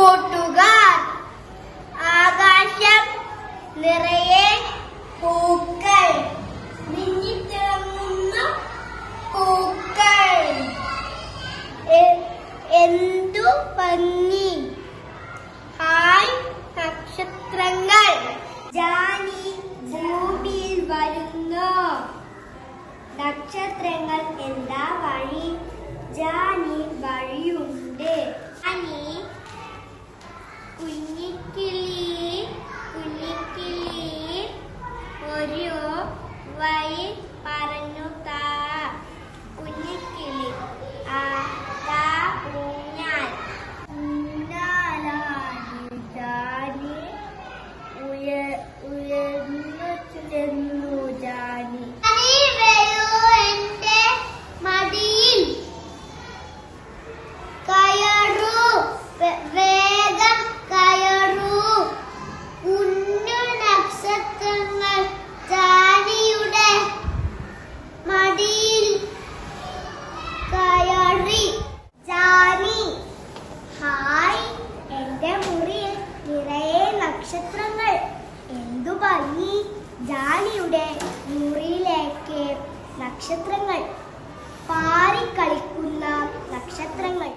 കൂട്ടുകാർ. ആകാശം നിറയെ പൂക്കൾ, മിന്നിത്തിളങ്ങുന്ന പൂക്കൾ. എന്തു ഭംഗി! ഹായ് നക്ഷത്രങ്ങൾ. ജാനി ഭൂമിയിൽ വരുന്നു. നക്ഷത്രങ്ങൾ എന്താ വഴി? ജാനി വഴിയുണ്ട്. ജാനി കുഞ്ഞിക്കിളി ഒരു വഴി പറഞ്ഞു താ. കുഞ്ഞിക്കിളി ഊഞ്ഞാൽ ഊഞ്ഞാലാടി ജാനി ഉയർന്നു ചെന്നു. ജാനി വരൂ എന്റെ മടിയിൽ കയറൂ, വേഗം കയറൂ. കുഞ്ഞു നക്ഷത്രങ്ങൾ ജാനിയുടെ മടിയിൽ കയറി. ജാനി ഹായ്, എന്റെ മുറിയിൽ നിറയെ നക്ഷത്രങ്ങൾ. എന്തു ഭംഗി! ജാനിയുടെ മുറിയിലേക്ക് നക്ഷത്രങ്ങൾ, പാറിക്കളിക്കുന്ന നക്ഷത്രങ്ങൾ.